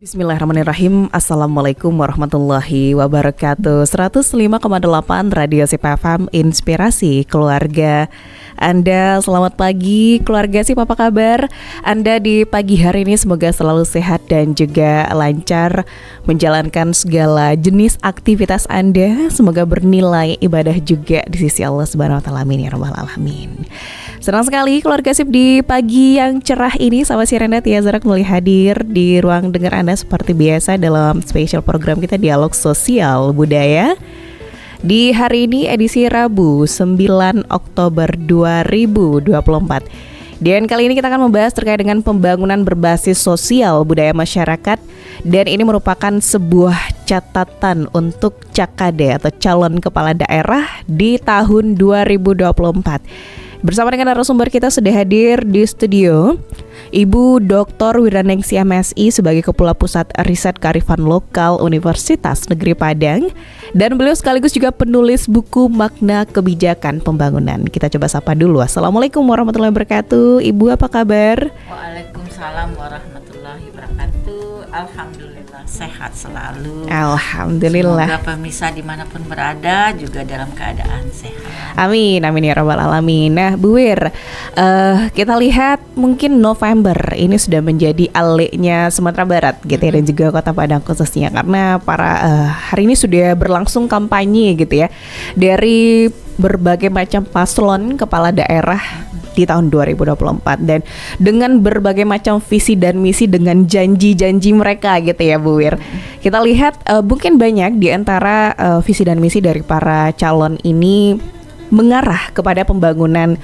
Bismillahirrahmanirrahim. Assalamualaikum warahmatullahi wabarakatuh. 105,8 Radio Sip FM, Inspirasi Keluarga. Anda selamat pagi keluarga Sip, apa kabar? Anda di pagi hari ini semoga selalu sehat dan juga lancar menjalankan segala jenis aktivitas Anda. Semoga bernilai ibadah juga di sisi Allah Subhanahu wa taala. Amin ya rabbal alamin. Senang sekali keluarga Sip di pagi yang cerah ini sama si Renda Tiazara kembali hadir di ruang dengar Anda seperti biasa dalam spesial program kita Dialog Sosial Budaya. Di hari ini edisi Rabu 9 Oktober 2024. Dan kali ini kita akan membahas terkait dengan pembangunan berbasis sosial budaya masyarakat. Dan ini merupakan sebuah catatan untuk Cakade atau calon kepala daerah di tahun 2024. Bersama dengan narasumber kita sudah hadir di studio Ibu Dr. Wiraningsi MSI sebagai Kepala Pusat Riset Kearifan Lokal Universitas Negeri Padang. Dan beliau sekaligus juga penulis buku Makna Kebijakan Pembangunan. Kita coba sapa dulu. Assalamualaikum warahmatullahi wabarakatuh. Ibu apa kabar? Waalaikumsalam warahmatullahi wabarakatuh. Alhamdulillah sehat selalu. Alhamdulillah. Semoga pemirsa dimanapun berada juga dalam keadaan sehat. Amin, amin ya rabbal alamin. Nah Bu Wir, kita lihat mungkin November ini sudah menjadi aleknya Sumatera Barat gitu ya, dan juga Kota Padang khususnya. Karena hari ini sudah berlangsung kampanye gitu ya dari berbagai macam paslon kepala daerah di tahun 2024, dan dengan berbagai macam visi dan misi dengan janji-janji mereka gitu ya Bu Wir. Kita lihat mungkin banyak di antara visi dan misi dari para calon ini mengarah kepada pembangunan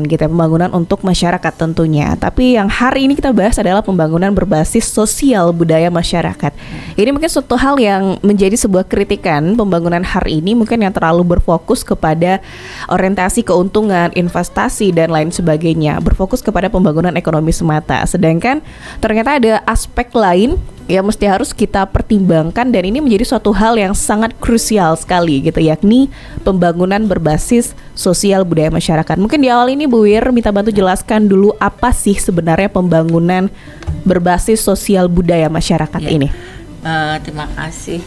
gitu ya, pembangunan untuk masyarakat tentunya. Tapi yang hari ini kita bahas adalah pembangunan berbasis sosial budaya masyarakat. Ini mungkin suatu hal yang menjadi sebuah kritikan pembangunan hari ini, mungkin yang terlalu berfokus kepada orientasi keuntungan, investasi dan lain sebagainya, berfokus kepada pembangunan ekonomi semata. Sedangkan ternyata ada aspek lain yang mesti harus kita pertimbangkan, dan ini menjadi suatu hal yang sangat krusial sekali gitu, yakni pembangunan berbasis sosial budaya masyarakat. Mungkin di awal ini Bu Wir minta bantu jelaskan dulu apa sih sebenarnya pembangunan berbasis sosial budaya masyarakat ini. Terima kasih.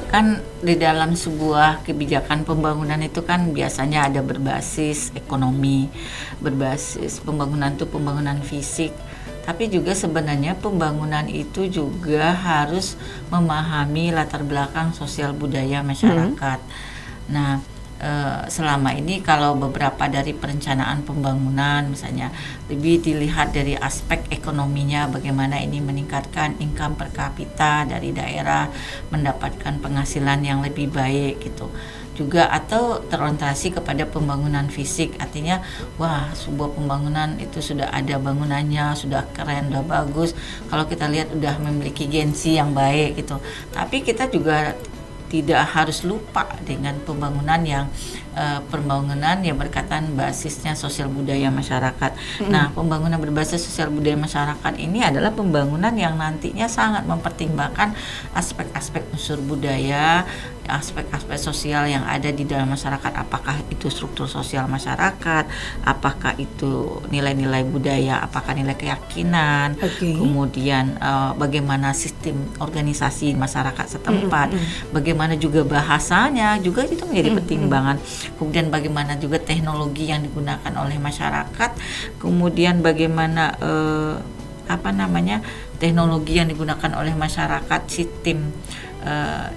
Kan di dalam sebuah kebijakan pembangunan itu kan biasanya ada berbasis ekonomi, berbasis pembangunan itu pembangunan fisik. Tapi juga sebenarnya pembangunan itu juga harus memahami latar belakang sosial budaya masyarakat. Nah, selama ini kalau beberapa dari perencanaan pembangunan misalnya lebih dilihat dari aspek ekonominya, bagaimana ini meningkatkan income per kapita dari daerah, mendapatkan penghasilan yang lebih baik gitu. Juga atau terorientasi kepada pembangunan fisik, artinya wah sebuah pembangunan itu sudah ada bangunannya, sudah keren, sudah bagus, kalau kita lihat udah memiliki gengsi yang baik gitu. Tapi kita juga tidak harus lupa dengan pembangunan yang berkaitan basisnya sosial budaya masyarakat. Nah, pembangunan berbasis sosial budaya masyarakat ini adalah pembangunan yang nantinya sangat mempertimbangkan aspek-aspek unsur budaya, aspek-aspek sosial yang ada di dalam masyarakat, apakah itu struktur sosial masyarakat, apakah itu nilai-nilai budaya, apakah nilai keyakinan, kemudian bagaimana sistem organisasi masyarakat setempat, bagaimana juga bahasanya juga itu menjadi pertimbangan, kemudian bagaimana juga teknologi yang digunakan oleh masyarakat, kemudian bagaimana teknologi yang digunakan oleh masyarakat, sistem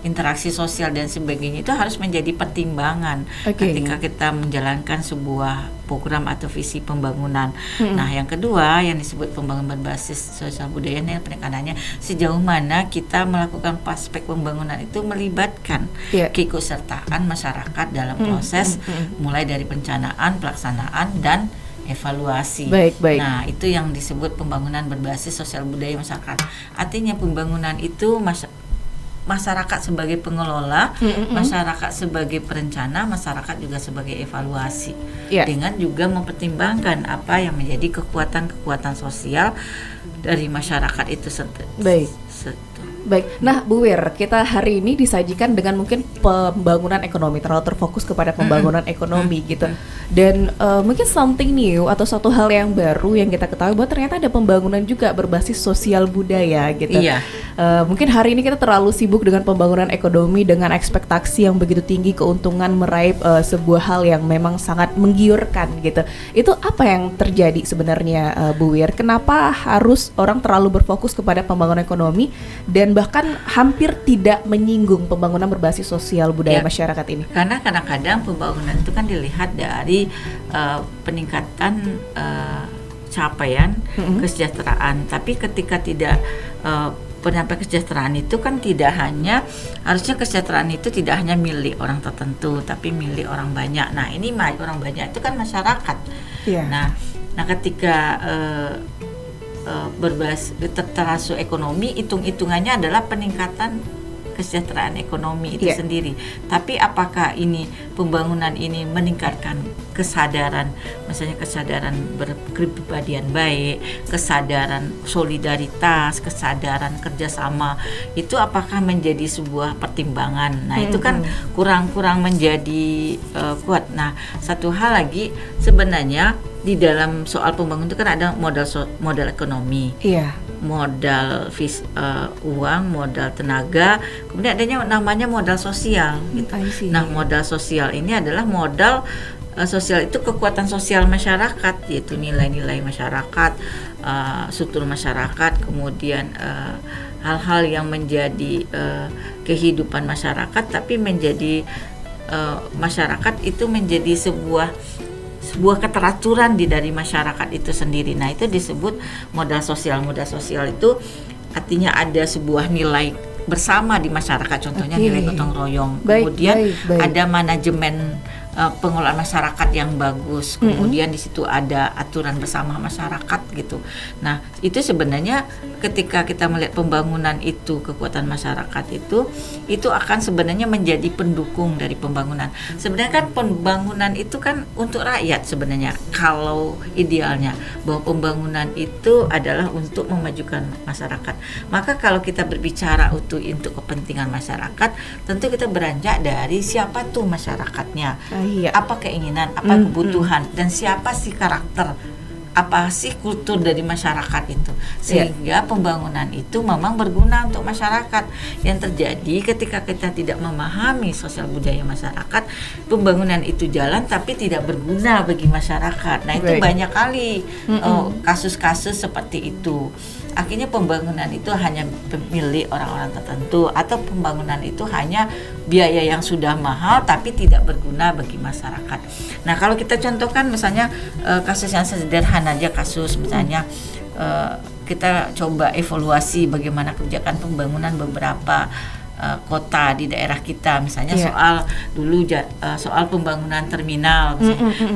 interaksi sosial dan sebagainya, itu harus menjadi pertimbangan ketika kita menjalankan sebuah program atau visi pembangunan. Nah, yang kedua yang disebut pembangunan berbasis sosial budaya ini penekanannya sejauh mana kita melakukan aspek pembangunan itu melibatkan keikutsertaan masyarakat dalam proses mulai dari perencanaan, pelaksanaan dan evaluasi. Baik. Nah, itu yang disebut pembangunan berbasis sosial budaya masyarakat. Artinya pembangunan itu masyarakat sebagai pengelola, masyarakat sebagai perencana, masyarakat juga sebagai evaluasi, dengan juga mempertimbangkan apa yang menjadi kekuatan sosial dari masyarakat itu Baik, nah Bu Wir, kita hari ini disajikan dengan mungkin pembangunan ekonomi, terlalu terfokus kepada pembangunan ekonomi gitu. Dan mungkin something new atau suatu hal yang baru yang kita ketahui bahwa ternyata ada pembangunan juga berbasis sosial budaya gitu. Iya. Mungkin hari ini kita terlalu sibuk dengan pembangunan ekonomi dengan ekspektasi yang begitu tinggi, keuntungan meraih sebuah hal yang memang sangat menggiurkan gitu. Itu apa yang terjadi sebenarnya Bu Wir? Kenapa harus orang terlalu berfokus kepada pembangunan ekonomi dan bahkan hampir tidak menyinggung pembangunan berbasis sosial budaya masyarakat ini? Karena kadang-kadang pembangunan itu kan dilihat dari peningkatan capaian kesejahteraan. Tapi ketika tidak penyampaian kesejahteraan itu kan tidak hanya, harusnya kesejahteraan itu tidak hanya milik orang tertentu, tapi milik orang banyak. Nah ini orang banyak itu kan masyarakat. Nah ketika berbasis termasuk ekonomi, hitung-hitungannya adalah peningkatan kesejahteraan ekonomi itu sendiri. Tapi apakah ini pembangunan ini meningkatkan kesadaran, misalnya kesadaran berkepribadian baik, kesadaran solidaritas, kesadaran kerjasama, itu apakah menjadi sebuah pertimbangan? Nah itu kan kurang menjadi kuat. Nah satu hal lagi sebenarnya di dalam soal pembangunan itu kan ada modal ekonomi, modal uang, modal tenaga, kemudian adanya namanya modal sosial gitu. Nah modal sosial ini adalah modal sosial itu kekuatan sosial masyarakat, yaitu nilai-nilai masyarakat, struktur masyarakat, kemudian hal-hal yang menjadi kehidupan masyarakat, tapi menjadi masyarakat itu menjadi sebuah keteraturan dari masyarakat itu sendiri. Nah itu disebut modal sosial. Modal sosial itu artinya ada sebuah nilai bersama di masyarakat, contohnya nilai gotong royong. Kemudian ada manajemen pengelolaan masyarakat yang bagus. Kemudian di situ ada aturan bersama masyarakat gitu. Nah itu sebenarnya ketika kita melihat pembangunan itu, kekuatan masyarakat itu akan sebenarnya menjadi pendukung dari pembangunan. Sebenarnya kan pembangunan itu kan untuk rakyat sebenarnya, kalau idealnya bahwa pembangunan itu adalah untuk memajukan masyarakat. Maka kalau kita berbicara untuk kepentingan masyarakat, tentu kita beranjak dari siapa tuh masyarakatnya, apa keinginan, apa kebutuhan, dan siapa sih karakter, apa sih kultur dari masyarakat itu, sehingga pembangunan itu memang berguna untuk masyarakat. Yang terjadi ketika kita tidak memahami sosial budaya masyarakat, pembangunan itu jalan tapi tidak berguna bagi masyarakat. Nah itu banyak kali kasus-kasus seperti itu. Akhirnya pembangunan itu hanya milik orang-orang tertentu, atau pembangunan itu hanya biaya yang sudah mahal tapi tidak berguna bagi masyarakat. Nah kalau kita contohkan misalnya kasus yang sederhana aja, kasus misalnya kita coba evaluasi bagaimana kebijakan pembangunan beberapa kota di daerah kita, misalnya soal pembangunan terminal.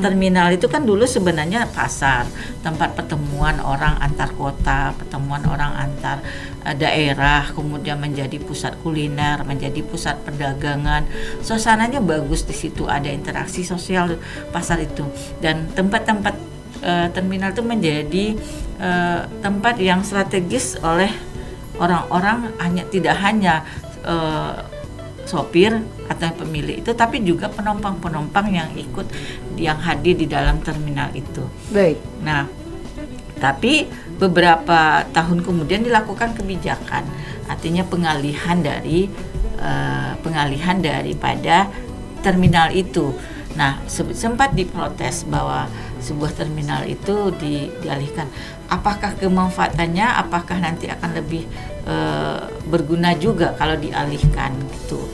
Terminal itu kan dulu sebenarnya pasar, tempat pertemuan orang antar kota, pertemuan orang antar daerah, kemudian menjadi pusat kuliner, menjadi pusat perdagangan. Suasananya bagus di situ, ada interaksi sosial pasar itu, dan tempat-tempat terminal itu menjadi tempat yang strategis oleh orang-orang, tidak hanya sopir atau pemilik itu, tapi juga penumpang-penumpang yang hadir di dalam terminal itu. Nah, tapi beberapa tahun kemudian dilakukan kebijakan, artinya pengalihan daripada terminal itu. Nah, sempat diprotes bahwa sebuah terminal itu dialihkan. Apakah kemanfaatannya, apakah nanti akan lebih berguna juga kalau dialihkan gitu.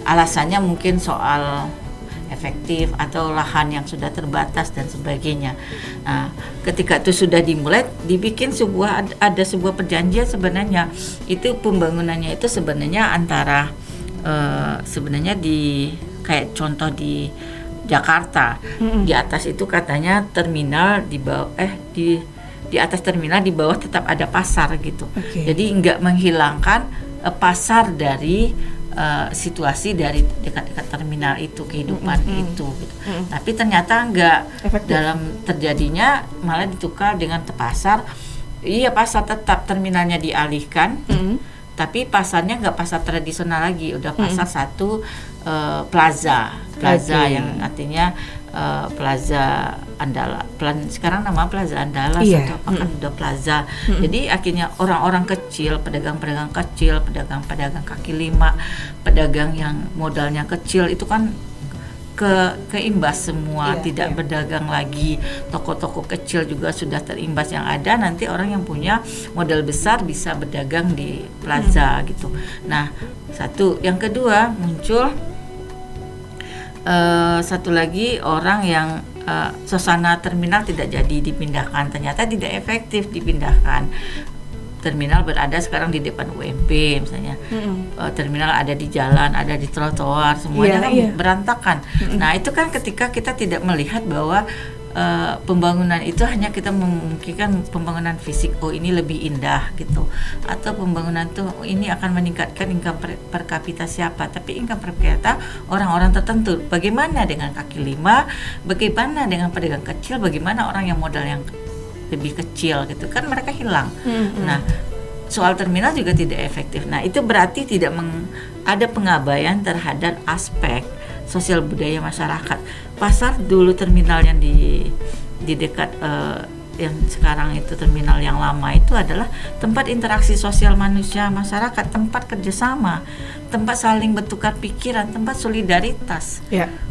Alasannya mungkin soal efektif atau lahan yang sudah terbatas dan sebagainya. Nah, ketika itu sudah dimulai, dibikin ada sebuah perjanjian sebenarnya. Itu pembangunannya itu sebenarnya antara sebenarnya kayak contoh di Jakarta. Di atas itu katanya terminal, di bawah di atas terminal, di bawah tetap ada pasar gitu. Jadi nggak menghilangkan pasar dari situasi dari dekat-dekat terminal itu, kehidupan itu gitu. Tapi ternyata nggak efektif. Dalam terjadinya malah ditukar dengan pasar. Iya, pasar tetap, terminalnya dialihkan. Tapi pasarnya nggak pasar tradisional lagi, udah pasar satu plaza yang artinya Plaza Andala. Sekarang nama Plaza Andala atau apakah udah plaza. Jadi akhirnya orang-orang kecil, pedagang-pedagang kecil, pedagang-pedagang kaki lima, pedagang yang modalnya kecil itu kan keimbas semua, tidak berdagang lagi. Toko-toko kecil juga sudah terimbas. Yang ada nanti orang yang punya modal besar bisa berdagang di plaza gitu. Nah, satu. Yang kedua muncul satu lagi orang yang suasana terminal tidak jadi dipindahkan, ternyata tidak efektif dipindahkan. Terminal berada sekarang di depan UMP misalnya, terminal ada di jalan, ada di trotoar, semuanya berantakan. Nah itu kan ketika kita tidak melihat bahwa pembangunan itu hanya kita memungkinkan pembangunan fisik, ini lebih indah gitu, atau pembangunan tuh ini akan meningkatkan income per kapita siapa, tapi income per kapita orang-orang tertentu. Bagaimana dengan kaki lima, bagaimana dengan pedagang kecil, bagaimana orang yang modal yang lebih kecil gitu kan, mereka hilang. Nah soal terminal juga tidak efektif. Nah itu berarti tidak ada pengabaian terhadap aspek sosial budaya masyarakat. Pasar dulu terminal yang di dekat yang sekarang itu terminal yang lama itu adalah tempat interaksi sosial manusia masyarakat, tempat kerjasama, tempat saling bertukar pikiran, tempat solidaritas.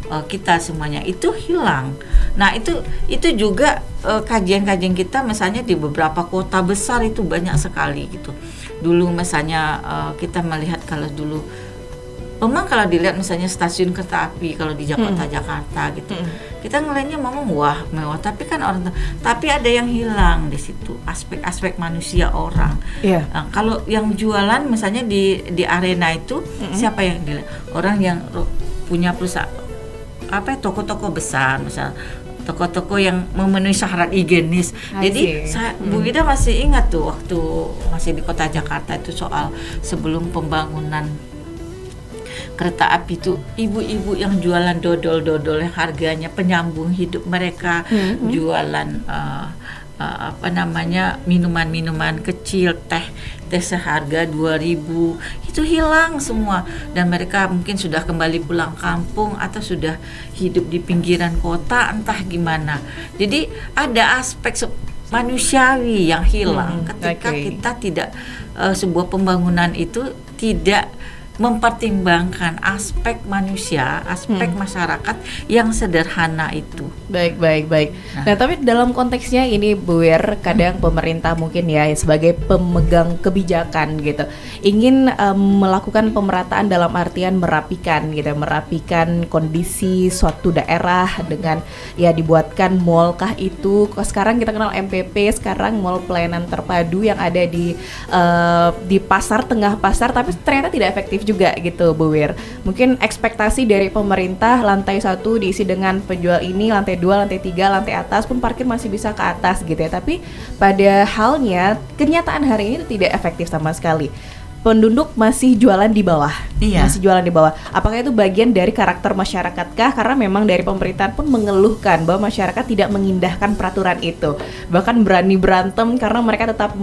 Kita semuanya itu hilang. Nah itu juga kajian-kajian kita misalnya di beberapa kota besar itu banyak sekali gitu. Dulu misalnya kita melihat kalau dulu memang kalau dilihat misalnya stasiun kereta api kalau di Jakarta gitu, kita ngelihatnya memang mewah, tapi kan tapi ada yang hilang di situ, aspek-aspek manusia orang. Nah, kalau yang jualan misalnya di arena itu siapa yang dilihat? Orang yang punya perusahaan toko-toko besar misalnya, toko-toko yang memenuhi syarat higienis. Jadi Bu Ida masih ingat tuh waktu masih di kota Jakarta itu soal sebelum pembangunan kereta api itu ibu-ibu yang jualan dodol-dodol yang harganya penyambung hidup mereka, jualan minuman-minuman kecil, teh seharga 2.000 itu hilang semua, dan mereka mungkin sudah kembali pulang kampung atau sudah hidup di pinggiran kota entah gimana. Jadi ada aspek manusiawi yang hilang ketika kita tidak sebuah pembangunan itu tidak mempertimbangkan aspek manusia, aspek masyarakat yang sederhana itu. Baik. Nah, tapi dalam konteksnya ini Bu Wir, kadang pemerintah mungkin ya sebagai pemegang kebijakan gitu, ingin melakukan pemerataan dalam artian merapikan kondisi suatu daerah dengan dibuatkan mall kah itu. Sekarang kita kenal MPP, sekarang mall pelayanan terpadu yang ada di pasar, tengah pasar, tapi ternyata tidak efektif juga gitu Bu Wir. Mungkin ekspektasi dari pemerintah lantai 1 diisi dengan penjual ini, lantai 2, lantai 3, lantai atas pun parkir masih bisa ke atas gitu ya. Tapi pada halnya kenyataan hari ini tidak efektif sama sekali. Penduduk masih jualan di bawah. Masih jualan di bawah. Apakah itu bagian dari karakter masyarakatkah? Karena memang dari pemerintahan pun mengeluhkan bahwa masyarakat tidak mengindahkan peraturan itu. Bahkan berani berantem karena mereka tetap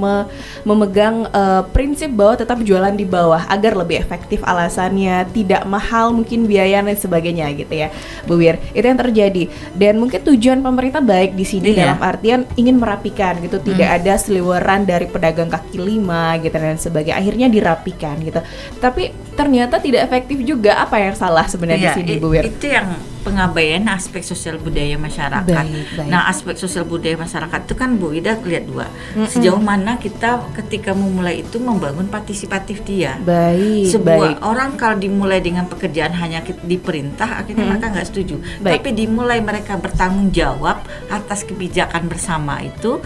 memegang prinsip bahwa tetap jualan di bawah agar lebih efektif, alasannya tidak mahal mungkin biaya dan sebagainya gitu ya Bu Wir. Itu yang terjadi. Dan mungkin tujuan pemerintah baik di sini dalam artian ingin merapikan gitu, tidak ada seliweran dari pedagang kaki lima gitu dan sebagainya. Akhirnya dirapikan gitu. Tapi ternyata tidak efektif juga. Apa yang salah sebenarnya di sini Bu Wir? Itu yang pengabaian aspek sosial budaya masyarakat. Baik. Nah, aspek sosial budaya masyarakat itu kan Bu Ida lihat dua. Sejauh mana kita ketika memulai itu membangun partisipatif dia. Sebuah orang kalau dimulai dengan pekerjaan hanya diperintah, akhirnya mereka nggak setuju. Tapi dimulai mereka bertanggung jawab atas kebijakan bersama itu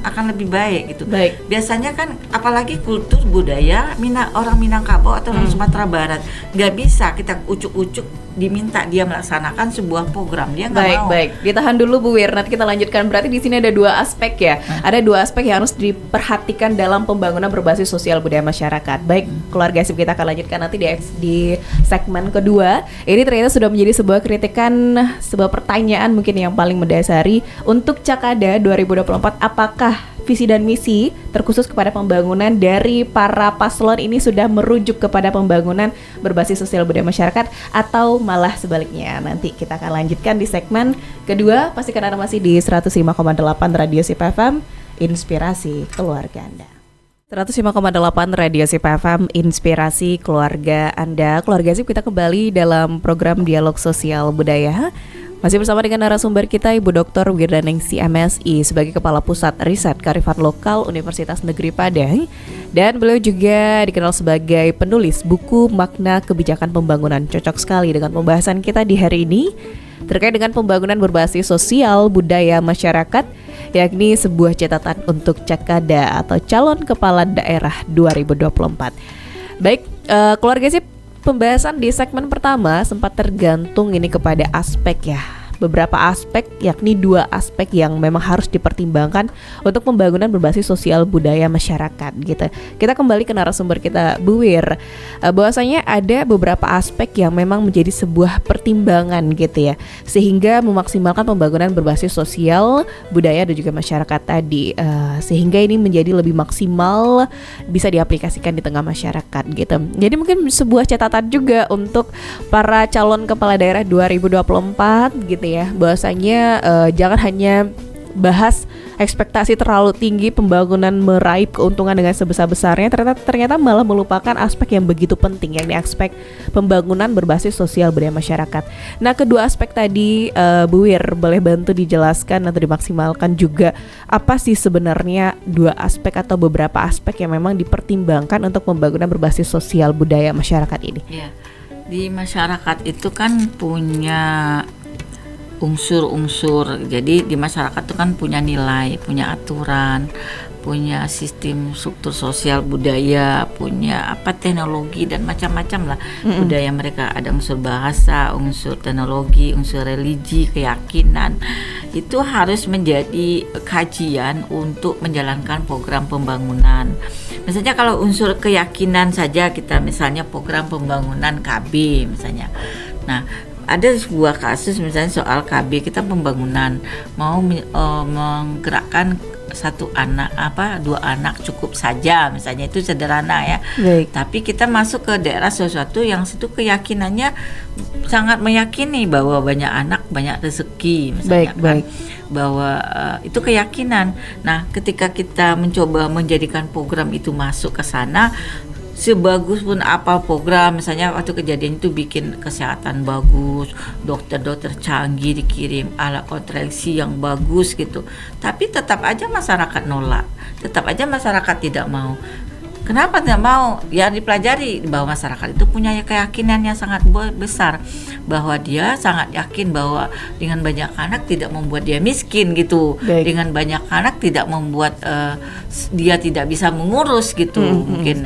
akan lebih baik gitu. Biasanya kan apalagi kultur budaya orang Minangkabau atau orang Sumatera Barat, nggak bisa kita ucuk-ucuk diminta dia melaksanakan sebuah program, dia nggak mau. Ditahan dulu Bu Wir, nanti kita lanjutkan. Berarti di sini ada dua aspek ya. Ada dua aspek yang harus diperhatikan dalam pembangunan berbasis sosial budaya masyarakat. Baik, keluarga sip, kita akan lanjutkan nanti di segmen kedua. Ini ternyata sudah menjadi sebuah kritikan, sebuah pertanyaan mungkin yang paling mendasari untuk Cakada 2024. Apakah visi dan misi terkhusus kepada pembangunan dari para paslon ini sudah merujuk kepada pembangunan berbasis sosial budaya masyarakat atau malah sebaliknya. Nanti kita akan lanjutkan di segmen kedua. Pastikan Anda masih di 105,8 Radio SIP FM, Inspirasi Keluarga Anda. 105,8 Radio SIP FM, Inspirasi Keluarga Anda. Keluarga SIP, kita kembali dalam program Dialog Sosial Budaya. Masih bersama dengan narasumber kita Ibu Dr. Wirdaningsi MSI sebagai Kepala Pusat Riset Kearifan Lokal Universitas Negeri Padang, dan beliau juga dikenal sebagai penulis buku Makna Kebijakan Pembangunan. Cocok sekali dengan pembahasan kita di hari ini terkait dengan pembangunan berbasis sosial budaya masyarakat, yakni sebuah catatan untuk Cakada atau Calon Kepala Daerah 2024. Baik, keluarga SIP, pembahasan di segmen pertama sempat tergantung ini kepada aspek ya. Beberapa aspek, yakni 2 aspek yang memang harus dipertimbangkan untuk pembangunan berbasis sosial budaya masyarakat gitu. Kita kembali ke narasumber kita, Bu Wir. Bahwasanya ada beberapa aspek yang memang menjadi sebuah pertimbangan gitu ya, sehingga memaksimalkan pembangunan berbasis sosial budaya dan juga masyarakat tadi, sehingga ini menjadi lebih maksimal bisa diaplikasikan di tengah masyarakat gitu. Jadi mungkin sebuah catatan juga untuk para calon kepala daerah 2024 gitu ya, bahwasanya jangan hanya bahas ekspektasi terlalu tinggi pembangunan meraih keuntungan dengan sebesar-besarnya, ternyata malah melupakan aspek yang begitu penting, yakni aspek pembangunan berbasis sosial budaya masyarakat. Nah, kedua aspek tadi, Bu Wir, boleh bantu dijelaskan atau dimaksimalkan juga apa sih sebenarnya 2 aspek atau beberapa aspek yang memang dipertimbangkan untuk pembangunan berbasis sosial budaya masyarakat ini? Ya, di masyarakat itu kan punya unsur-unsur. Jadi di masyarakat itu kan punya nilai, punya aturan, punya sistem struktur sosial budaya, punya teknologi dan macam-macam lah. Budaya mereka ada unsur bahasa, unsur teknologi, unsur religi, keyakinan. Itu harus menjadi kajian untuk menjalankan program pembangunan. Misalnya kalau unsur keyakinan saja, kita misalnya program pembangunan KB misalnya. Nah, ada sebuah kasus misalnya soal KB, kita pembangunan mau menggerakkan 2 anak cukup saja, misalnya itu sederhana ya. Baik. Tapi kita masuk ke daerah sesuatu yang situ keyakinannya sangat meyakini bahwa banyak anak banyak rezeki misalnya. Baik. Bahwa itu keyakinan. Nah, ketika kita mencoba menjadikan program itu masuk ke sana, sebagus pun apa program, misalnya waktu kejadian itu bikin kesehatan bagus, dokter-dokter canggih dikirim, alat kontraksi yang bagus gitu, tapi tetap aja masyarakat nolak, tetap aja masyarakat tidak mau. Kenapa tidak mau? Ya dipelajari bahwa masyarakat itu punya keyakinan yang sangat besar, bahwa dia sangat yakin bahwa dengan banyak anak tidak membuat dia miskin gitu. Baik. Dengan banyak anak tidak membuat dia tidak bisa mengurus gitu. Mungkin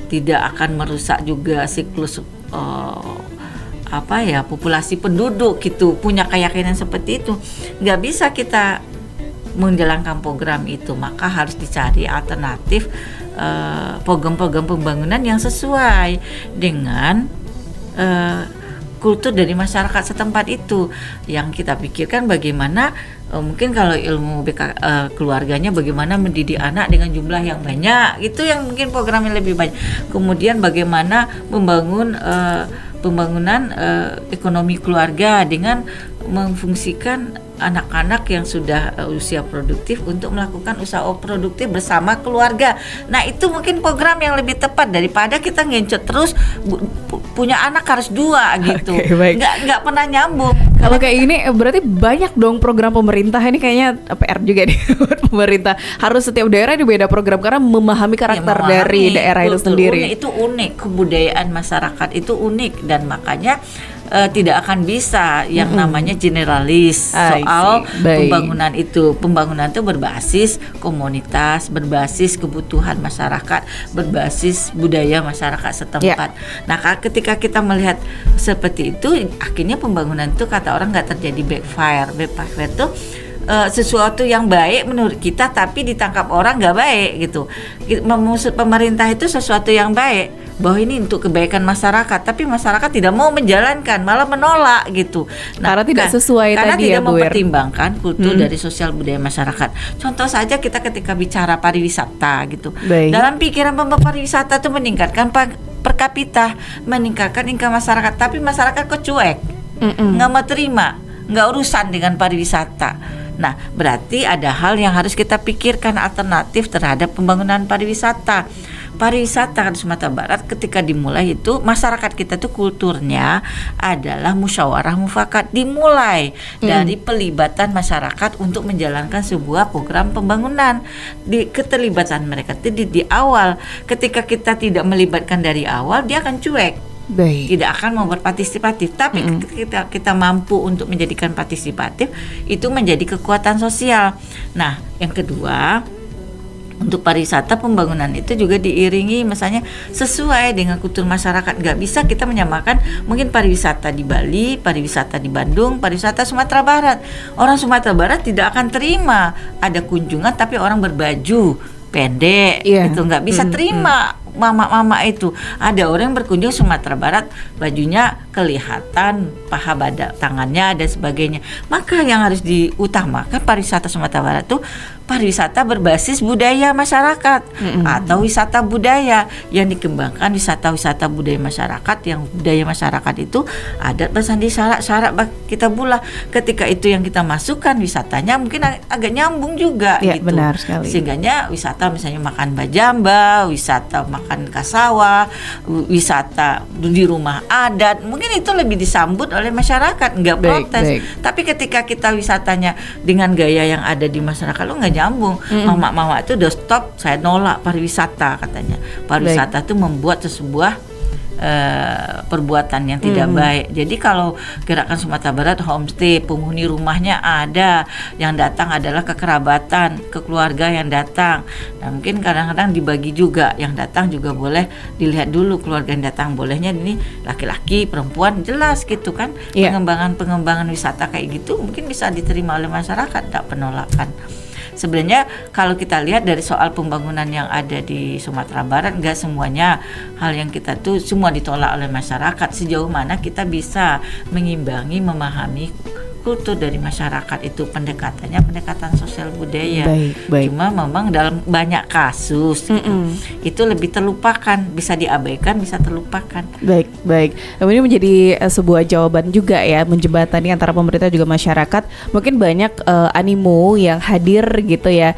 tidak akan merusak juga siklus populasi penduduk gitu. Punya keyakinan seperti itu. Nggak bisa kita menjalankan program itu, maka harus dicari alternatif program-program pembangunan yang sesuai dengan kultur dari masyarakat setempat itu. Yang kita pikirkan bagaimana mungkin kalau ilmu keluarganya bagaimana mendidik anak dengan jumlah yang banyak, itu yang mungkin programnya lebih banyak. Kemudian bagaimana pembangunan ekonomi keluarga dengan memfungsikan anak-anak yang sudah usia produktif untuk melakukan usaha produktif bersama keluarga. Nah, itu mungkin program yang lebih tepat daripada kita ngencet terus punya anak harus 2 gitu. Nggak pernah nyambung. Kalau kayak gini berarti banyak dong program pemerintah ini, kayaknya PR juga nih buat pemerintah. Harus setiap daerah ini beda program karena memahami karakter dari daerah itu sendiri. Itu unik, kebudayaan masyarakat itu unik, dan makanya tidak akan bisa yang namanya generalis soal pembangunan itu. Pembangunan itu berbasis komunitas, berbasis kebutuhan masyarakat, berbasis budaya masyarakat setempat. Nah, ketika kita melihat seperti itu, akhirnya pembangunan itu kata orang nggak terjadi backfire. Backfire itu sesuatu yang baik menurut kita tapi ditangkap orang nggak baik gitu. Mengusut pemerintah itu sesuatu yang baik, bahwa ini untuk kebaikan masyarakat, tapi masyarakat tidak mau menjalankan, malah menolak gitu. Karena tidak sesuai karena tadi tidak ya, Bu Wir. mempertimbangkan kultur dari sosial budaya masyarakat. Contoh saja kita ketika bicara pariwisata gitu. Baik. Dalam pikiran pariwisata itu meningkatkan per kapita, meningkatkan income masyarakat, tapi masyarakat kok cuek, nggak mau terima, nggak urusan dengan pariwisata. Nah, berarti ada hal yang harus kita pikirkan alternatif terhadap pembangunan pariwisata. Pariwisata di Sumatera Barat ketika dimulai itu masyarakat kita tuh kulturnya adalah musyawarah mufakat, dimulai dari pelibatan masyarakat untuk menjalankan sebuah program pembangunan. Di keterlibatan mereka itu di awal. Ketika kita tidak melibatkan dari awal, dia akan cuek. Baik. Tidak akan mau berpartisipatif, tapi kita mampu untuk menjadikan partisipatif, itu menjadi kekuatan sosial. Nah, yang kedua, untuk pariwisata pembangunan itu juga diiringi misalnya sesuai dengan kultur masyarakat. Nggak bisa kita menyamakan mungkin pariwisata di Bali, pariwisata di Bandung, pariwisata Sumatera Barat. Orang Sumatera Barat tidak akan terima ada kunjungan tapi orang berbaju pendek, itu nggak bisa terima. Mama-mama itu ada orang yang berkunjung Sumatera Barat, bajunya kelihatan, paha badak tangannya dan sebagainya. Maka yang harus diutamakan pariwisata Sumatera Barat tuh pariwisata berbasis budaya masyarakat atau wisata budaya yang dikembangkan, wisata budaya masyarakat yang budaya masyarakat itu adat bersandi syarat-syarat kita pula. Ketika itu yang kita masukkan wisatanya mungkin agak nyambung juga gitu. Benar sekali. Sehingganya wisata misalnya makan bajamba, wisata makan kasawa, wisata di rumah adat, mungkin itu lebih disambut oleh masyarakat, nggak protes. Tapi ketika kita wisatanya dengan gaya yang ada di masyarakat, lo nggak nyambung. Mama-mama itu udah stop, saya nolak pariwisata katanya. Pariwisata itu membuat sebuah perbuatan yang tidak baik. Jadi kalau gerakan Sumatera Barat homestay, penghuni rumahnya ada, yang datang adalah kekerabatan, keluarga yang datang. Nah, mungkin kadang-kadang dibagi juga, yang datang juga boleh dilihat dulu keluarga yang datang, bolehnya ini laki-laki, perempuan, jelas gitu kan. Pengembangan wisata kayak gitu mungkin bisa diterima oleh masyarakat, tidak penolakan. Sebenarnya kalau kita lihat dari soal pembangunan yang ada di Sumatera Barat, nggak semuanya hal yang kita tuh semua ditolak oleh masyarakat. Sejauh mana kita bisa mengimbangi, memahami kultur dari masyarakat itu, pendekatan sosial budaya. Cuma memang dalam banyak kasus itu lebih terlupakan, bisa diabaikan, bisa terlupakan. Baik. Ini menjadi sebuah jawaban juga ya, menjembatani antara pemerintah juga masyarakat. Mungkin banyak animo yang hadir gitu ya,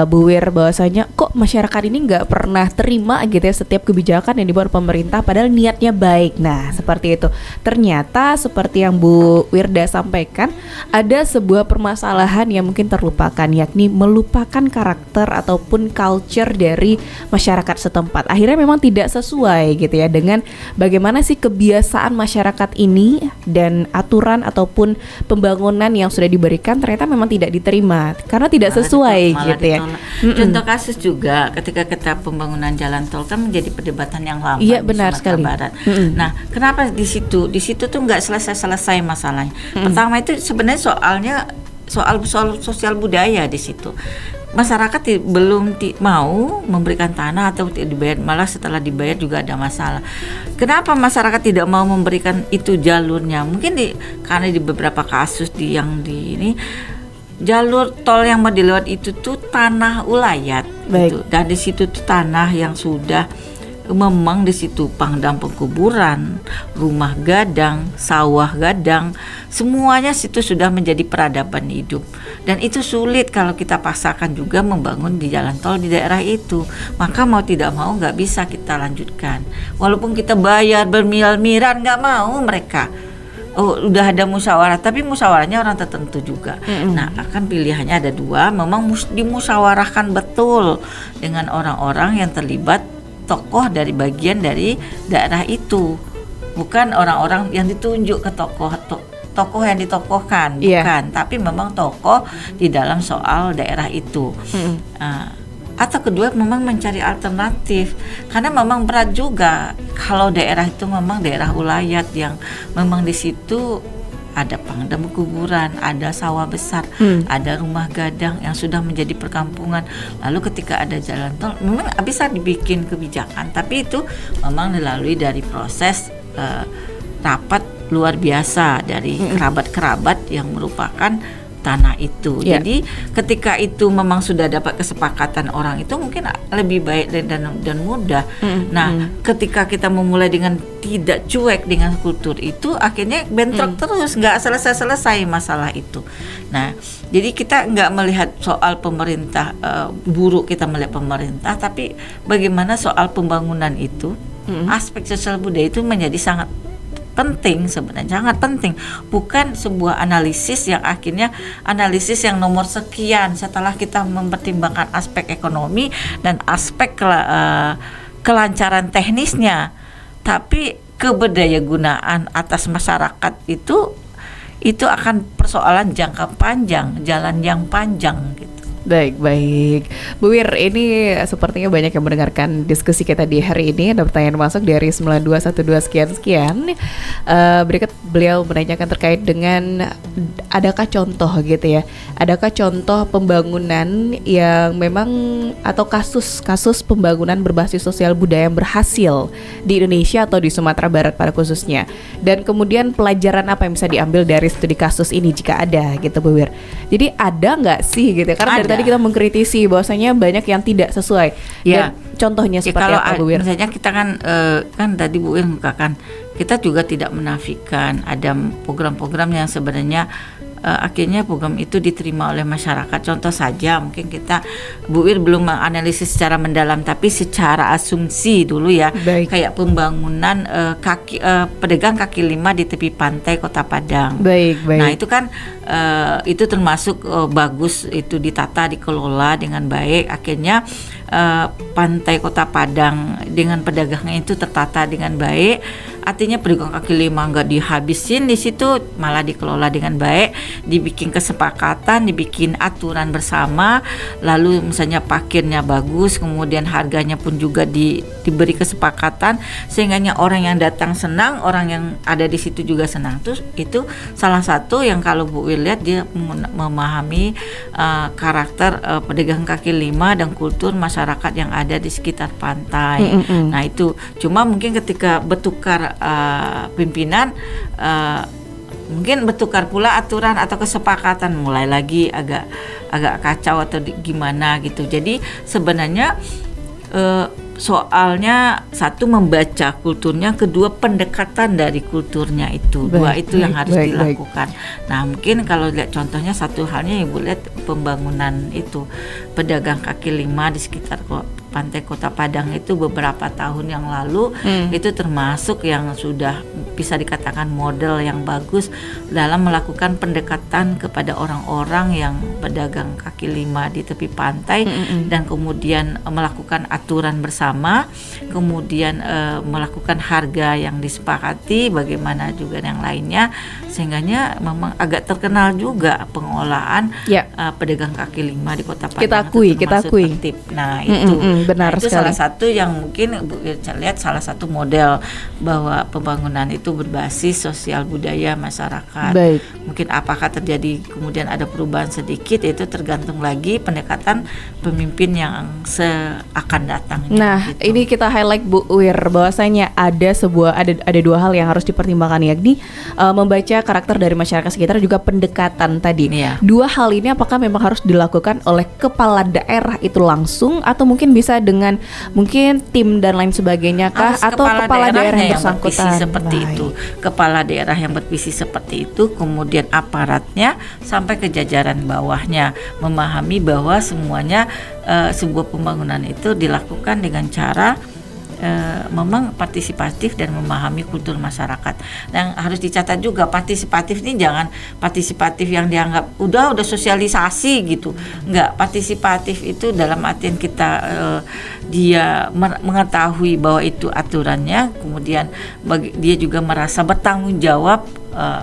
Bu Wir, bahwasanya kok masyarakat ini nggak pernah terima gitu ya setiap kebijakan yang dibuat pemerintah padahal niatnya baik. Nah, seperti itu. Ternyata seperti yang Bu Wirda sampaikan, ada sebuah permasalahan yang mungkin terlupakan, yakni melupakan karakter ataupun culture dari masyarakat setempat. Akhirnya memang tidak sesuai gitu ya dengan bagaimana sih kebiasaan masyarakat ini, dan aturan ataupun pembangunan yang sudah diberikan ternyata memang tidak diterima karena tidak sesuai gitu ya. Contoh kasus juga ketika kita pembangunan jalan tol kan menjadi perdebatan yang lama di Sumatera Barat. Nah, kenapa di situ tuh nggak selesai masalahnya. Pertama itu sebenarnya soal sosial budaya di situ. Masyarakat belum mau memberikan tanah atau tidak dibayar, malah setelah dibayar juga ada masalah. Kenapa masyarakat tidak mau memberikan itu jalurnya? Mungkin karena di beberapa kasus ini jalur tol yang mau dilewat itu tuh tanah ulayat gitu. Dan di situ tuh tanah yang sudah memang di situ pangdam pekuburan, rumah gadang, sawah gadang, semuanya situ sudah menjadi peradaban hidup. Dan itu sulit kalau kita paksakan juga membangun di jalan tol di daerah itu. Maka mau tidak mau nggak bisa kita lanjutkan. Walaupun kita bayar bermil-milan, nggak mau mereka. Udah ada musyawarah, tapi musyawarahnya orang tertentu juga. Nah, akan pilihannya ada dua, memang dimusyawarahkan betul dengan orang-orang yang terlibat, tokoh dari bagian dari daerah itu, bukan orang-orang yang ditunjuk ke tokoh yang ditokohkan, bukan, tapi memang tokoh di dalam soal daerah itu. Atau kedua memang mencari alternatif, karena memang berat juga kalau daerah itu memang daerah ulayat yang memang di situ ada pangdam kuburan, ada sawah besar, ada rumah gadang yang sudah menjadi perkampungan. Lalu ketika ada jalan tol, memang bisa dibikin kebijakan, tapi itu memang dilalui dari proses rapat luar biasa dari kerabat-kerabat yang merupakan tanah itu. Jadi ketika itu memang sudah dapat kesepakatan orang itu, mungkin lebih baik dan mudah. Ketika kita memulai dengan tidak cuek dengan kultur itu, akhirnya bentrok terus, nggak selesai masalah itu. Nah, jadi kita nggak melihat soal pemerintah buruk, kita melihat pemerintah, tapi bagaimana soal pembangunan itu, aspek sosial budaya itu menjadi sangat penting, sebenarnya sangat penting, bukan sebuah analisis yang akhirnya analisis yang nomor sekian setelah kita mempertimbangkan aspek ekonomi dan aspek kelancaran teknisnya, tapi keberdayagunaan atas masyarakat itu akan persoalan jangka panjang, jalan yang panjang gitu. Baik, Bu Wir, ini sepertinya banyak yang mendengarkan diskusi kita di hari ini. Ada pertanyaan masuk dari 9212 sekian. Berikut beliau menanyakan terkait dengan adakah contoh gitu ya, adakah contoh pembangunan yang memang atau kasus pembangunan berbasis sosial budaya yang berhasil di Indonesia atau di Sumatera Barat pada khususnya, dan kemudian pelajaran apa yang bisa diambil dari studi kasus ini jika ada gitu, Bu Wir. Jadi ada nggak sih gitu, karena dari tadi kita mengkritisi bahwasanya banyak yang tidak sesuai. Dan contohnya seperti apa, Bu Wir? Misalnya kita kan tadi Bu Wir mengatakan kita juga tidak menafikan ada program-program yang sebenarnya akhirnya program itu diterima oleh masyarakat. Contoh saja, mungkin Bu Wir belum menganalisis secara mendalam, tapi secara asumsi dulu ya. Baik. Kayak pembangunan pedagang kaki lima di tepi pantai Kota Padang. Baik. Nah itu kan itu termasuk bagus, itu ditata, dikelola dengan baik. Akhirnya pantai Kota Padang dengan pedagangnya itu tertata dengan baik. Artinya pedagang kaki lima nggak dihabisin di situ, malah dikelola dengan baik, dibikin kesepakatan, dibikin aturan bersama, lalu misalnya parkirnya bagus, kemudian harganya pun juga diberi kesepakatan, sehingga orang yang datang senang, orang yang ada di situ juga senang. Terus itu salah satu yang kalau Bu Wir lihat, dia memahami karakter pedagang kaki lima dan kultur masyarakat yang ada di sekitar pantai. Nah itu cuma mungkin ketika bertukar pimpinan, mungkin bertukar pula aturan atau kesepakatan, mulai lagi agak kacau atau gimana gitu. Jadi sebenarnya soalnya satu membaca kulturnya, kedua pendekatan dari kulturnya itu. Dua itu yang harus dilakukan. Nah mungkin kalau lihat contohnya, satu halnya Ibu lihat pembangunan itu pedagang kaki lima di sekitar pantai Kota Padang itu beberapa tahun yang lalu, itu termasuk yang sudah bisa dikatakan model yang bagus dalam melakukan pendekatan kepada orang-orang yang pedagang kaki lima di tepi pantai, dan kemudian melakukan aturan bersama, kemudian melakukan harga yang disepakati, bagaimana juga yang lainnya, sehingganya memang agak terkenal juga pengolahan pedagang kaki lima di Kota Padang. Kita akui. Tertib. Nah itu benar itu sekali. salah satu yang mungkin Bu lihat, salah satu model bahwa pembangunan itu berbasis sosial budaya masyarakat. Baik. Mungkin apakah terjadi kemudian ada perubahan sedikit, itu tergantung lagi pendekatan pemimpin yang akan datang. Nah gitu. Ini kita highlight Bu Wir bahwasanya ada dua hal yang harus dipertimbangkan, yakni membaca karakter dari masyarakat sekitar, juga pendekatan tadi. Dua hal ini apakah memang harus dilakukan oleh kepala daerah itu langsung, atau mungkin bisa dengan mungkin tim dan lain sebagainya kah, atau kepala daerah yang bersangkutan seperti itu, kepala daerah yang bervisi seperti itu, kemudian aparatnya sampai ke jajaran bawahnya memahami bahwa semuanya sebuah pembangunan itu dilakukan dengan cara memang partisipatif dan memahami kultur masyarakat. Dan harus dicatat juga, partisipatif ini jangan partisipatif yang dianggap udah sosialisasi gitu. Enggak, partisipatif itu dalam artian kita dia mengetahui bahwa itu aturannya, kemudian dia juga merasa bertanggung jawab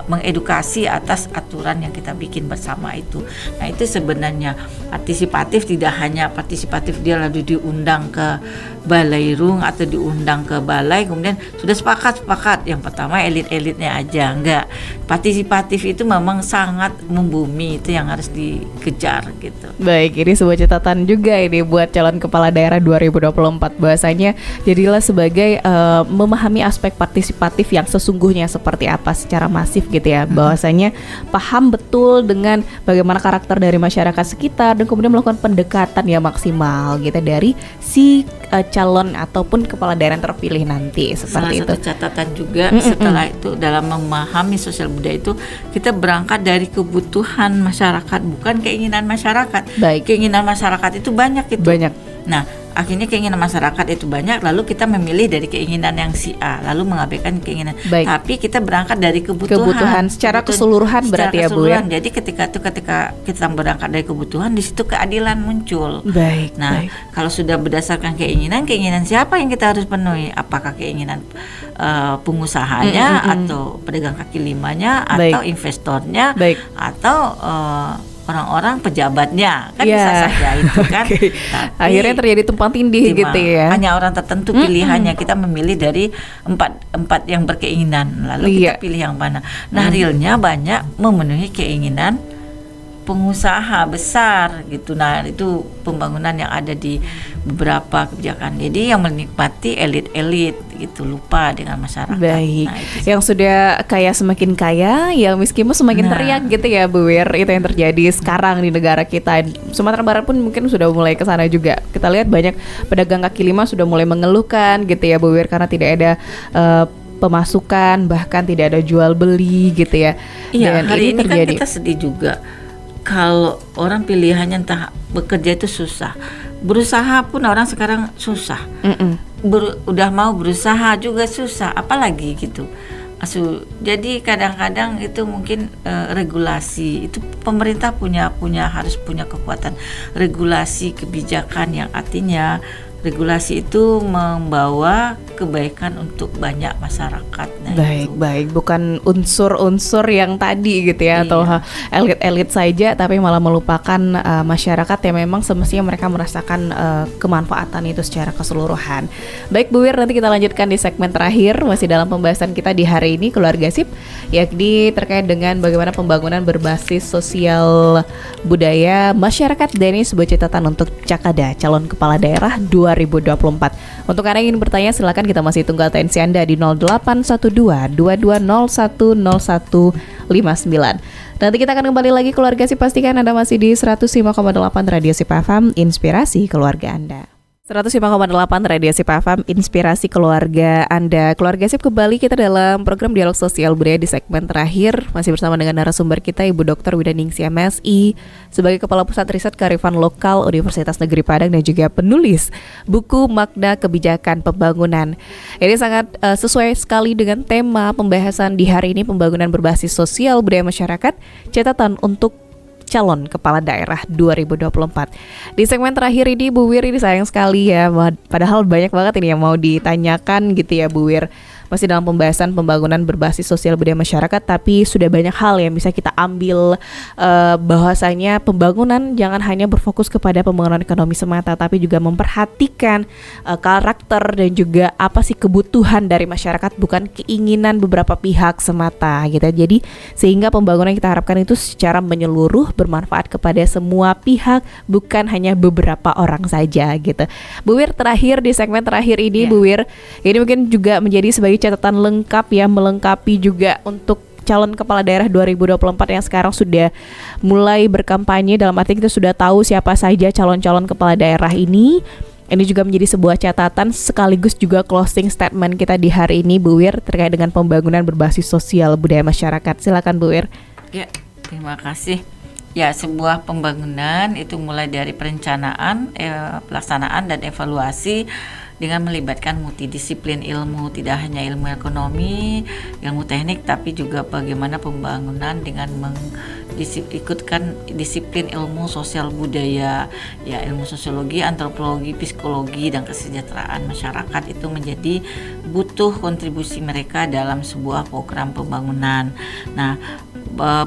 mengedukasi atas aturan yang kita bikin bersama itu. Nah itu sebenarnya partisipatif, tidak hanya partisipatif dia lalu diundang ke balairung atau diundang ke balai kemudian sudah sepakat. Yang pertama elit-elitnya aja, enggak. Partisipatif itu memang sangat membumi, itu yang harus dikejar gitu. Baik, ini sebuah catatan juga ini buat calon kepala daerah 2024, bahwasanya jadilah sebagai memahami aspek partisipatif yang sesungguhnya seperti apa secara masif gitu ya, bahwasanya paham betul dengan bagaimana karakter dari masyarakat sekitar dan kemudian melakukan pendekatan yang maksimal gitu dari si calon ataupun kepala daerah yang terpilih nanti, seperti Salah satu catatan juga setelah itu dalam memahami sosial budaya itu kita berangkat dari kebutuhan masyarakat, bukan keinginan masyarakat. Baik. Keinginan masyarakat itu banyak itu. Banyak. Nah, akhirnya keinginan masyarakat itu banyak, lalu kita memilih dari keinginan yang si A, lalu mengabaikan keinginan. Baik. Tapi kita berangkat dari kebutuhan Secara keseluruhan berarti ya, Bu ya. Jadi ketika kita berangkat dari kebutuhan, di situ keadilan muncul. Baik. Nah, kalau sudah berdasarkan keinginan siapa yang kita harus penuhi? Apakah keinginan pengusahanya atau pedagang kaki limanya atau investornya atau orang-orang pejabatnya, kan bisa saja itu kan. Okay. Tapi akhirnya terjadi tumpang tindih gitu ya. Hanya orang tertentu pilihannya, kita memilih dari empat yang berkeinginan, lalu kita pilih yang mana. Nah, realnya banyak memenuhi keinginan pengusaha besar gitu. Nah, itu pembangunan yang ada di beberapa kebijakan. Jadi yang menikmati elit-elit gitu, lupa dengan masyarakat. Baik. Nah, yang sudah kaya semakin kaya, yang miskin pun semakin teriak gitu ya, Bu Wir. Itu yang terjadi sekarang di negara kita. Sumatera Barat pun mungkin sudah mulai ke sana juga. Kita lihat banyak pedagang kaki lima sudah mulai mengeluhkan gitu ya, Bu Wir, karena tidak ada pemasukan, bahkan tidak ada jual beli gitu ya. Iya, dan hari ini terjadi. Kan kita sedih juga. Kalau orang pilihannya entah bekerja itu susah, berusaha pun orang sekarang susah. Udah mau berusaha juga susah, apalagi gitu. Jadi kadang-kadang itu mungkin regulasi itu pemerintah harus punya kekuatan regulasi kebijakan yang artinya regulasi itu membawa kebaikan untuk banyak masyarakat. Nah, baik, bukan unsur-unsur yang tadi gitu ya, atau elit-elit saja, tapi malah melupakan masyarakat yang memang semestinya mereka merasakan kemanfaatan itu secara keseluruhan. Baik, Bu Wir, nanti kita lanjutkan di segmen terakhir, masih dalam pembahasan kita di hari ini Keluarga Sip, yakni terkait dengan bagaimana pembangunan berbasis sosial budaya masyarakat, dan ini sebuah catatan untuk Cakada, calon kepala daerah 2024. Untuk Anda yang ingin bertanya, silakan, kita masih tunggu atensi Anda di 0812-2201-0159. Nanti kita akan kembali lagi Keluarga Sip, pastikan Anda masih di 105,8 Radio Sip FM, inspirasi keluarga Anda. 105,8 Radio Sip FM, inspirasi keluarga Anda. Keluarga Sip, kembali kita dalam program Dialog Sosial Budaya di segmen terakhir. Masih bersama dengan narasumber kita, Ibu Dr. Widaningsi MSI, sebagai Kepala Pusat Riset Kearifan Lokal Universitas Negeri Padang dan juga penulis buku Makna Kebijakan Pembangunan. Ini sangat sesuai sekali dengan tema pembahasan di hari ini, pembangunan berbasis sosial budaya masyarakat, catatan untuk calon kepala daerah 2024. Di segmen terakhir ini, Bu Wir, ini sayang sekali ya, padahal banyak banget ini yang mau ditanyakan gitu ya, Bu Wir. Masih dalam pembahasan pembangunan berbasis sosial budaya masyarakat, tapi sudah banyak hal yang bisa kita ambil, bahwasanya pembangunan jangan hanya berfokus kepada pembangunan ekonomi semata, tapi juga memperhatikan karakter dan juga apa sih kebutuhan dari masyarakat, bukan keinginan beberapa pihak semata gitu. Jadi sehingga pembangunan kita harapkan itu secara menyeluruh, bermanfaat kepada semua pihak, bukan hanya beberapa orang saja gitu. Bu Wir, terakhir di segmen terakhir ini, Bu Wir, ini mungkin juga menjadi sebagai catatan lengkap ya, melengkapi juga untuk calon kepala daerah 2024 yang sekarang sudah mulai berkampanye, dalam arti kita sudah tahu siapa saja calon-calon kepala daerah ini. Ini juga menjadi sebuah catatan sekaligus juga closing statement kita di hari ini, Bu Wir, terkait dengan pembangunan berbasis sosial budaya masyarakat. Silakan, Bu Wir. Ya, terima kasih. Ya, sebuah pembangunan itu mulai dari perencanaan, pelaksanaan dan evaluasi dengan melibatkan multidisiplin ilmu, tidak hanya ilmu ekonomi, ilmu teknik, tapi juga bagaimana pembangunan dengan ikutkan disiplin ilmu sosial budaya, ya ilmu sosiologi, antropologi, psikologi, dan kesejahteraan masyarakat itu menjadi butuh kontribusi mereka dalam sebuah program pembangunan. Nah,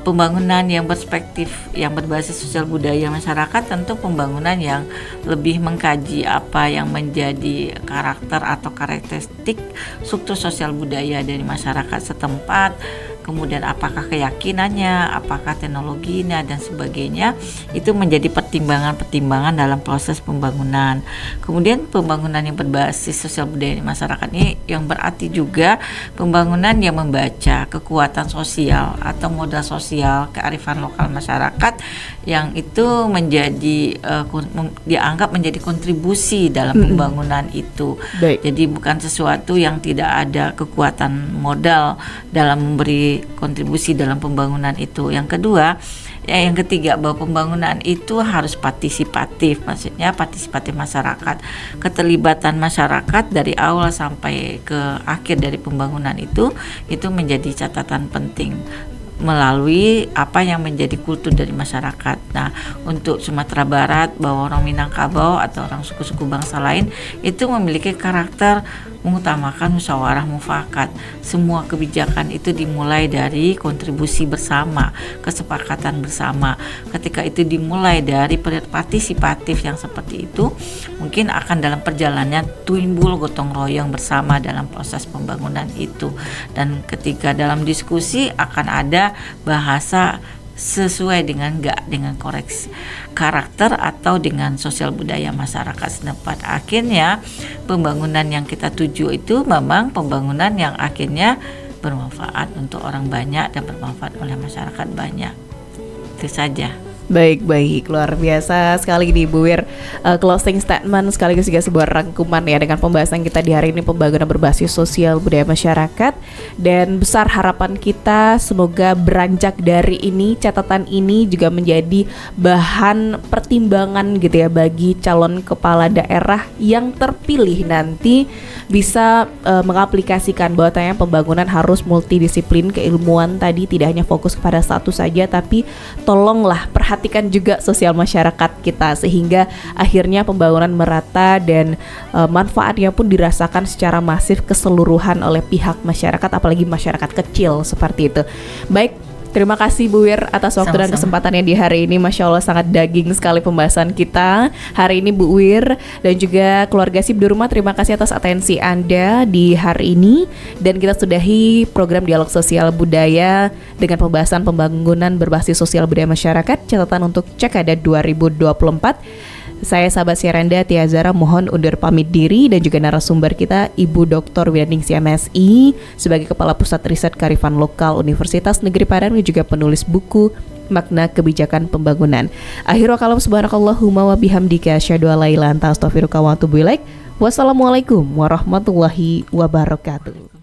pembangunan yang berspektif yang berbasis sosial budaya masyarakat, tentu pembangunan yang lebih mengkaji apa yang menjadi karakter atau karakteristik struktur sosial budaya dari masyarakat setempat, kemudian apakah keyakinannya, apakah teknologinya dan sebagainya, itu menjadi pertimbangan-pertimbangan dalam proses pembangunan. Kemudian pembangunan yang berbasis sosial budaya di masyarakat ini yang berarti juga pembangunan yang membaca kekuatan sosial atau modal sosial kearifan lokal masyarakat yang itu menjadi dianggap menjadi kontribusi dalam pembangunan itu. Baik. Jadi bukan sesuatu yang tidak ada kekuatan modal dalam memberi kontribusi dalam pembangunan itu. Yang kedua, yang ketiga, bahwa pembangunan itu harus partisipatif, maksudnya partisipatif masyarakat. Keterlibatan masyarakat dari awal sampai ke akhir dari pembangunan itu menjadi catatan penting melalui apa yang menjadi kultur dari masyarakat. Nah, untuk Sumatera Barat, bahwa orang Minangkabau atau orang suku-suku bangsa lain itu memiliki karakter mengutamakan musyawarah mufakat. Semua kebijakan itu dimulai dari kontribusi bersama, kesepakatan bersama. Ketika itu dimulai dari partisipatif yang seperti itu, mungkin akan dalam perjalanannya timbul gotong royong bersama dalam proses pembangunan itu. Dan ketika dalam diskusi akan ada bahasa sesuai dengan koreksi karakter atau dengan sosial budaya masyarakat setempat. Akhirnya pembangunan yang kita tuju itu memang pembangunan yang akhirnya bermanfaat untuk orang banyak dan bermanfaat oleh masyarakat banyak. Itu saja. Baik, luar biasa sekali nih Bu Wir. Closing statement sekaligus juga sebuah rangkuman ya dengan pembahasan kita di hari ini, pembangunan berbasis sosial budaya masyarakat. Dan besar harapan kita semoga beranjak dari ini, catatan ini juga menjadi bahan pertimbangan gitu ya bagi calon kepala daerah yang terpilih nanti bisa mengaplikasikan bahwasanya pembangunan harus multidisiplin, keilmuan tadi tidak hanya fokus kepada satu saja, tapi tolonglah perhatikan juga sosial masyarakat kita sehingga akhirnya pembangunan merata dan manfaatnya pun dirasakan secara masif keseluruhan oleh pihak masyarakat, apalagi masyarakat kecil seperti itu. Baik, terima kasih Bu Wir atas waktu dan kesempatannya di hari ini. Masya Allah, sangat daging sekali pembahasan kita hari ini Bu Wir. Dan juga keluarga Sip di rumah, terima kasih atas atensi Anda di hari ini. Dan kita sudahi program Dialog Sosial Budaya dengan pembahasan pembangunan berbasis sosial budaya masyarakat, catatan untuk Cekada 2024. Saya sahabat Syaranda Tia Zara mohon undur pamit diri, dan juga narasumber kita Ibu Dr. Wiyaningsi MSI sebagai Kepala Pusat Riset Kearifan Lokal Universitas Negeri Padang dan juga penulis buku Makna Kebijakan Pembangunan. Akhirul kalam, subhanakallahumma wa bihamdika asyhadu an la ilaha illa anta astaghfiruka wa atubu ilaik. Wassalamualaikum warahmatullahi wabarakatuh.